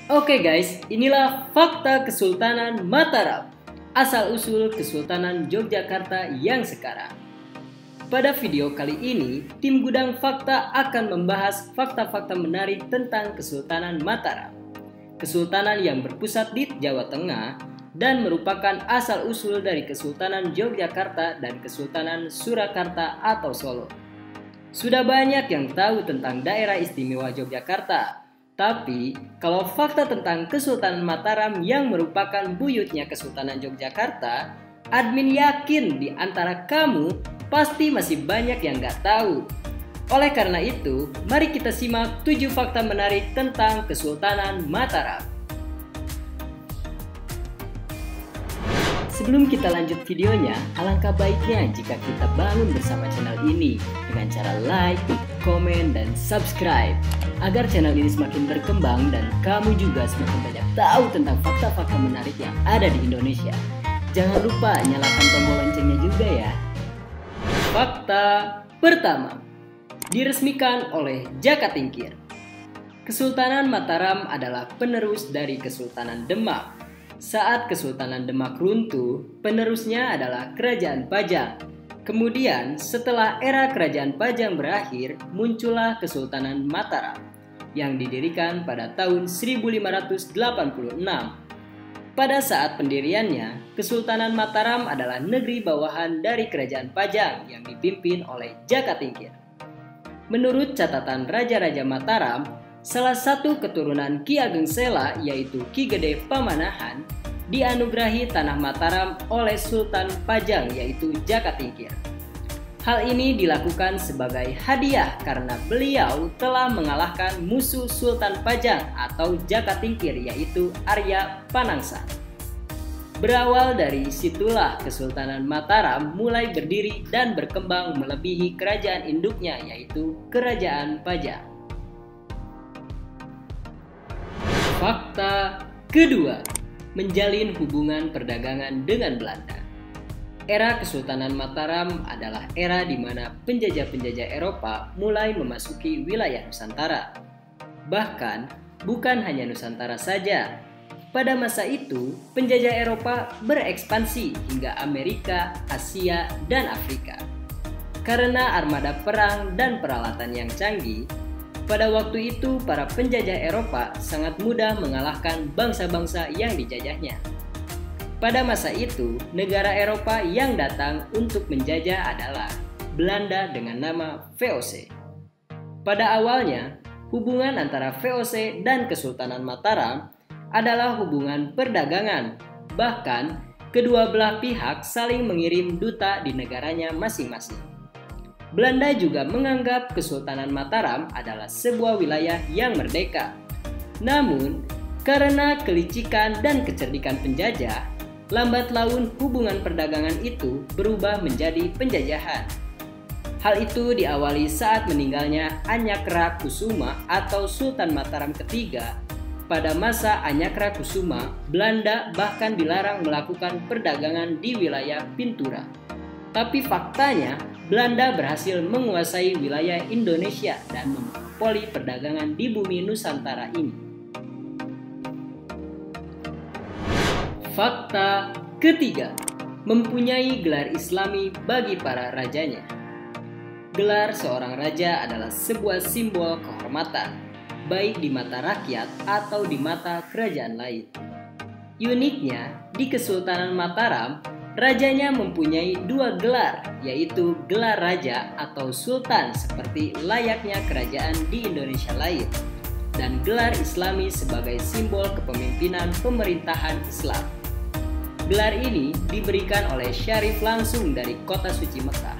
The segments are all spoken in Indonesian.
Oke guys, inilah fakta Kesultanan Mataram, asal-usul Kesultanan Yogyakarta yang sekarang. Pada video kali ini, tim Gudang Fakta akan membahas fakta-fakta menarik tentang Kesultanan Mataram. Kesultanan yang berpusat di Jawa Tengah dan merupakan asal-usul dari Kesultanan Yogyakarta dan Kesultanan Surakarta atau Solo. Sudah banyak yang tahu tentang daerah istimewa Yogyakarta. Tapi, kalau fakta tentang Kesultanan Mataram yang merupakan buyutnya Kesultanan Yogyakarta, admin yakin di antara kamu pasti masih banyak yang gak tahu. Oleh karena itu, mari kita simak 7 fakta menarik tentang Kesultanan Mataram. Sebelum kita lanjut videonya, alangkah baiknya jika kita bangun bersama channel ini dengan cara like, komen, dan subscribe agar channel ini semakin berkembang dan kamu juga semakin banyak tahu tentang fakta-fakta menarik yang ada di Indonesia. Jangan lupa nyalakan tombol loncengnya juga ya. Fakta pertama, diresmikan oleh Jaka Tingkir. Kesultanan Mataram adalah penerus dari Kesultanan Demak. Saat Kesultanan Demak runtuh, penerusnya adalah Kerajaan Pajang. Kemudian, setelah era Kerajaan Pajang berakhir, muncullah Kesultanan Mataram yang didirikan pada tahun 1586. Pada saat pendiriannya, Kesultanan Mataram adalah negeri bawahan dari Kerajaan Pajang yang dipimpin oleh Jaka Tingkir. Menurut catatan Raja-Raja Mataram, salah satu keturunan Ki Ageng Sela yaitu Ki Gede Pamanahan dianugerahi tanah Mataram oleh Sultan Pajang yaitu Jaka Tingkir. Hal ini dilakukan sebagai hadiah karena beliau telah mengalahkan musuh Sultan Pajang atau Jaka Tingkir yaitu Arya Panangsa. Berawal dari situlah Kesultanan Mataram mulai berdiri dan berkembang melebihi kerajaan induknya yaitu Kerajaan Pajang. Fakta kedua, menjalin hubungan perdagangan dengan Belanda. Era Kesultanan Mataram adalah era di mana penjajah-penjajah Eropa mulai memasuki wilayah Nusantara. Bahkan, bukan hanya Nusantara saja. Pada masa itu, penjajah Eropa berekspansi hingga Amerika, Asia, dan Afrika. Karena armada perang dan peralatan yang canggih, pada waktu itu para penjajah Eropa sangat mudah mengalahkan bangsa-bangsa yang dijajahnya. Pada masa itu, negara Eropa yang datang untuk menjajah adalah Belanda dengan nama VOC. Pada awalnya, hubungan antara VOC dan Kesultanan Mataram adalah hubungan perdagangan. Bahkan, kedua belah pihak saling mengirim duta di negaranya masing-masing. Belanda juga menganggap Kesultanan Mataram adalah sebuah wilayah yang merdeka. Namun, karena kelicikan dan kecerdikan penjajah, lambat laun hubungan perdagangan itu berubah menjadi penjajahan. Hal itu diawali saat meninggalnya Anyakra Kusuma atau Sultan Mataram ketiga. Pada masa Anyakra Kusuma, Belanda bahkan dilarang melakukan perdagangan di wilayah Pintura. Tapi faktanya, Belanda berhasil menguasai wilayah Indonesia dan memonopoli perdagangan di bumi Nusantara ini. Fakta ketiga, mempunyai gelar Islami bagi para rajanya. Gelar seorang raja adalah sebuah simbol kehormatan, baik di mata rakyat atau di mata kerajaan lain. Uniknya, di Kesultanan Mataram, rajanya mempunyai 2 gelar, yaitu gelar raja atau sultan seperti layaknya kerajaan di Indonesia lain, dan gelar Islami sebagai simbol kepemimpinan pemerintahan Islam. Gelar ini diberikan oleh Syarif langsung dari kota suci Mekah.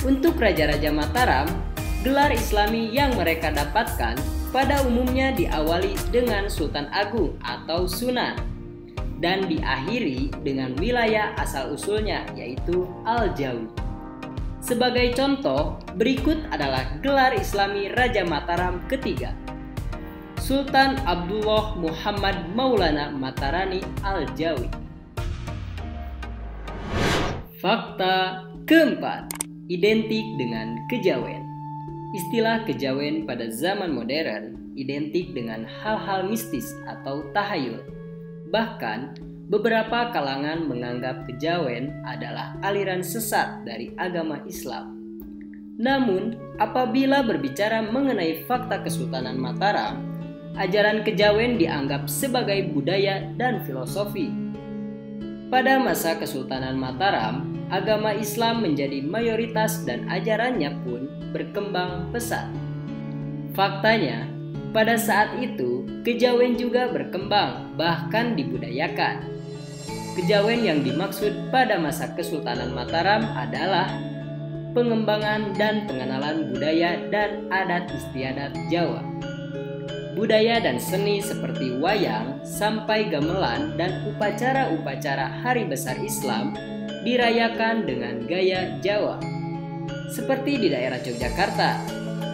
Untuk Raja-Raja Mataram, gelar Islami yang mereka dapatkan pada umumnya diawali dengan Sultan Agung atau Sunan, dan diakhiri dengan wilayah asal-usulnya yaitu Al-Jawi. Sebagai contoh, berikut adalah gelar Islami Raja Mataram ketiga. Sultan Abdullah Muhammad Maulana Matarani Al-Jawi. Fakta keempat, identik dengan kejawen. Istilah kejawen pada zaman modern identik dengan hal-hal mistis atau tahayul. Bahkan, beberapa kalangan menganggap kejawen adalah aliran sesat dari agama Islam. Namun, apabila berbicara mengenai fakta Kesultanan Mataram, ajaran kejawen dianggap sebagai budaya dan filosofi. Pada masa Kesultanan Mataram, agama Islam menjadi mayoritas dan ajarannya pun berkembang pesat. Faktanya, pada saat itu kejawen juga berkembang, bahkan dibudayakan. Kejawen yang dimaksud pada masa Kesultanan Mataram adalah pengembangan dan pengenalan budaya dan adat istiadat Jawa. Budaya dan seni seperti wayang sampai gamelan dan upacara-upacara hari besar Islam dirayakan dengan gaya Jawa. Seperti di daerah Yogyakarta,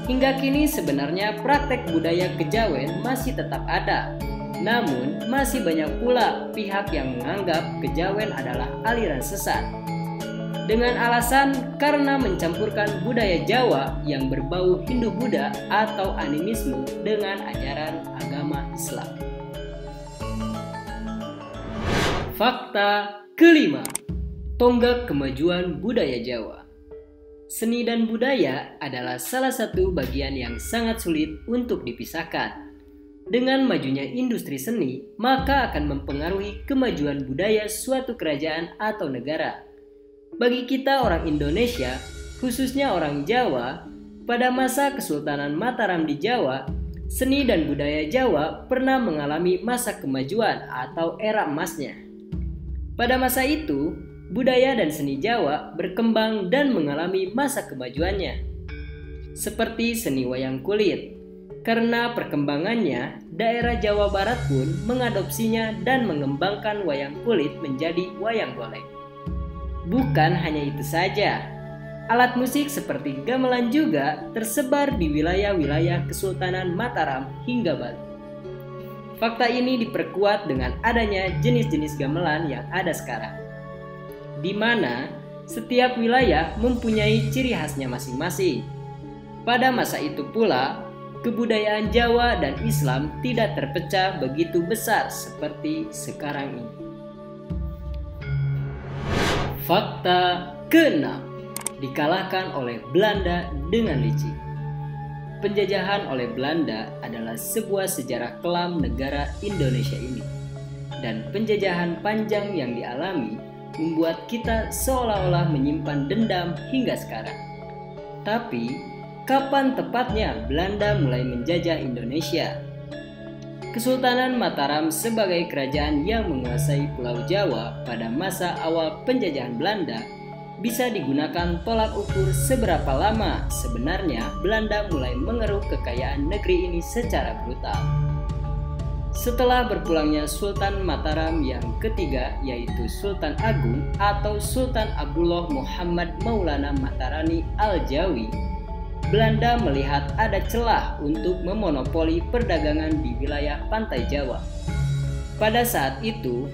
hingga kini sebenarnya praktek budaya kejawen masih tetap ada. Namun, masih banyak pula pihak yang menganggap kejawen adalah aliran sesat. Dengan alasan karena mencampurkan budaya Jawa yang berbau Hindu-Buddha atau animisme dengan ajaran agama Islam. Fakta kelima, tonggak kemajuan budaya Jawa. Seni dan budaya adalah salah satu bagian yang sangat sulit untuk dipisahkan. Dengan majunya industri seni, maka akan mempengaruhi kemajuan budaya suatu kerajaan atau negara. Bagi kita orang Indonesia, khususnya orang Jawa, pada masa Kesultanan Mataram di Jawa, seni dan budaya Jawa pernah mengalami masa kemajuan atau era emasnya. Pada masa itu, budaya dan seni Jawa berkembang dan mengalami masa kemajuannya. Seperti seni wayang kulit. Karena perkembangannya, daerah Jawa Barat pun mengadopsinya dan mengembangkan wayang kulit menjadi wayang golek. Bukan hanya itu saja, alat musik seperti gamelan juga tersebar di wilayah-wilayah Kesultanan Mataram hingga Bali. Fakta ini diperkuat dengan adanya jenis-jenis gamelan yang ada sekarang, di mana setiap wilayah mempunyai ciri khasnya masing-masing. Pada masa itu pula, kebudayaan Jawa dan Islam tidak terpecah begitu besar seperti sekarang ini. Fakta keenam, dikalahkan oleh Belanda dengan licik. Penjajahan oleh Belanda adalah sebuah sejarah kelam negara Indonesia ini, dan penjajahan panjang yang dialami membuat kita seolah-olah menyimpan dendam hingga sekarang. Tapi, kapan tepatnya Belanda mulai menjajah Indonesia? Kesultanan Mataram sebagai kerajaan yang menguasai Pulau Jawa pada masa awal penjajahan Belanda bisa digunakan tolak ukur seberapa lama sebenarnya Belanda mulai mengeruk kekayaan negeri ini secara brutal. Setelah berpulangnya Sultan Mataram yang ketiga, yaitu Sultan Agung atau Sultan Abdullah Muhammad Maulana Matarani Al-Jawi, Belanda melihat ada celah untuk memonopoli perdagangan di wilayah pantai Jawa. Pada saat itu,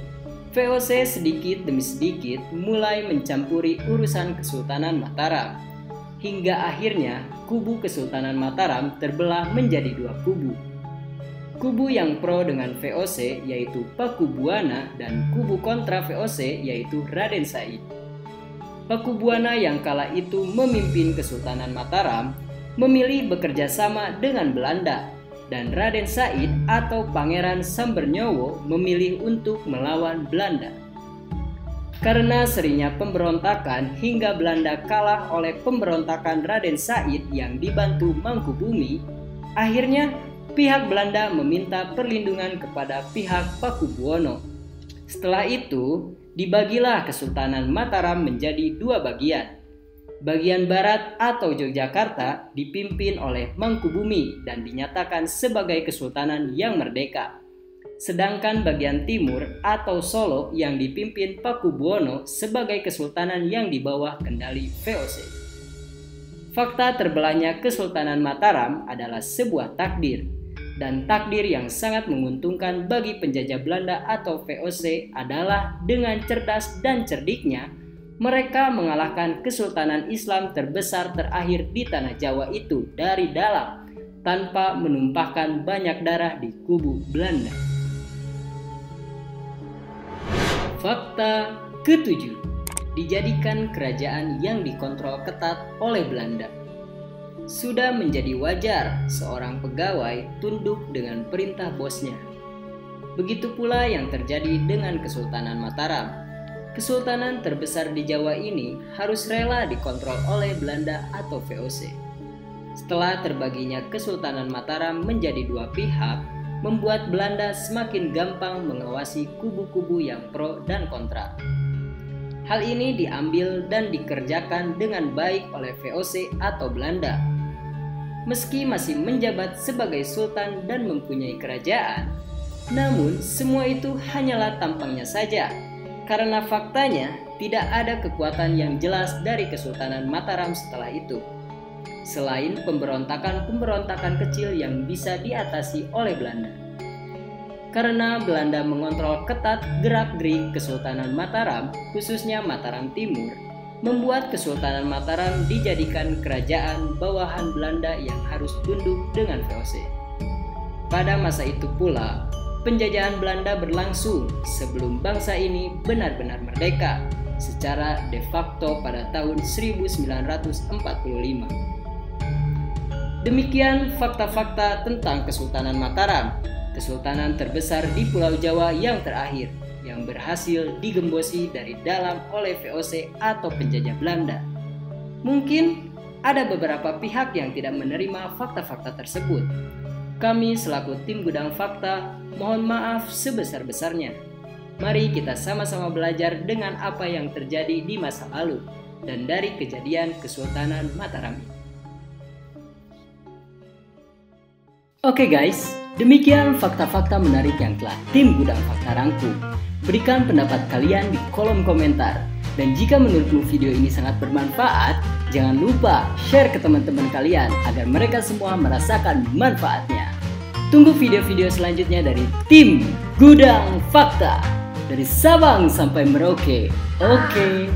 VOC sedikit demi sedikit mulai mencampuri urusan Kesultanan Mataram, hingga akhirnya kubu Kesultanan Mataram terbelah menjadi dua kubu. Kubu yang pro dengan VOC yaitu Paku Buana dan kubu kontra VOC yaitu Raden Said. Paku Buana yang kala itu memimpin Kesultanan Mataram memilih bekerja sama dengan Belanda, dan Raden Said atau Pangeran Sambernyowo memilih untuk melawan Belanda. Karena seringnya pemberontakan hingga Belanda kalah oleh pemberontakan Raden Said yang dibantu Mangkubumi, akhirnya pihak Belanda meminta perlindungan kepada pihak Pakubuwono. Setelah itu, dibagilah Kesultanan Mataram menjadi dua bagian. Bagian barat atau Yogyakarta dipimpin oleh Mangkubumi dan dinyatakan sebagai kesultanan yang merdeka. Sedangkan bagian timur atau Solo yang dipimpin Pakubuwono sebagai kesultanan yang di bawah kendali VOC. Fakta terbelahnya Kesultanan Mataram adalah sebuah takdir, dan takdir yang sangat menguntungkan bagi penjajah Belanda atau VOC adalah dengan cerdas dan cerdiknya Mereka mengalahkan kesultanan Islam terbesar terakhir di tanah Jawa itu dari dalam, tanpa menumpahkan banyak darah di kubu Belanda. Fakta ketujuh, dijadikan kerajaan yang dikontrol ketat oleh Belanda. Sudah menjadi wajar seorang pegawai tunduk dengan perintah bosnya. Begitu pula yang terjadi dengan Kesultanan Mataram. Kesultanan terbesar di Jawa ini harus rela dikontrol oleh Belanda atau VOC. Setelah terbaginya Kesultanan Mataram menjadi dua pihak, membuat Belanda semakin gampang mengawasi kubu-kubu yang pro dan kontra. Hal ini diambil dan dikerjakan dengan baik oleh VOC atau Belanda. Meski masih menjabat sebagai sultan dan mempunyai kerajaan, namun semua itu hanyalah tampangnya saja. Karena faktanya tidak ada kekuatan yang jelas dari Kesultanan Mataram setelah itu, selain pemberontakan-pemberontakan kecil yang bisa diatasi oleh Belanda. Karena Belanda mengontrol ketat gerak-gerik Kesultanan Mataram, khususnya Mataram Timur, membuat Kesultanan Mataram dijadikan kerajaan bawahan Belanda yang harus tunduk dengan VOC. Pada masa itu pula, penjajahan Belanda berlangsung sebelum bangsa ini benar-benar merdeka secara de facto pada tahun 1945. Demikian fakta-fakta tentang Kesultanan Mataram, kesultanan terbesar di Pulau Jawa yang terakhir, yang berhasil digembosi dari dalam oleh VOC atau penjajah Belanda. Mungkin ada beberapa pihak yang tidak menerima fakta-fakta tersebut. Kami selaku tim Gudang Fakta mohon maaf sebesar-besarnya. Mari kita sama-sama belajar dengan apa yang terjadi di masa lalu dan dari kejadian Kesultanan Mataram. Oke guys, demikian fakta-fakta menarik yang telah tim Gudang Fakta rangkum. Berikan pendapat kalian di kolom komentar. Dan jika menurutmu video ini sangat bermanfaat, jangan lupa share ke teman-teman kalian agar mereka semua merasakan manfaatnya. Tunggu video-video selanjutnya dari tim Gudang Fakta. Dari Sabang sampai Merauke. Oke.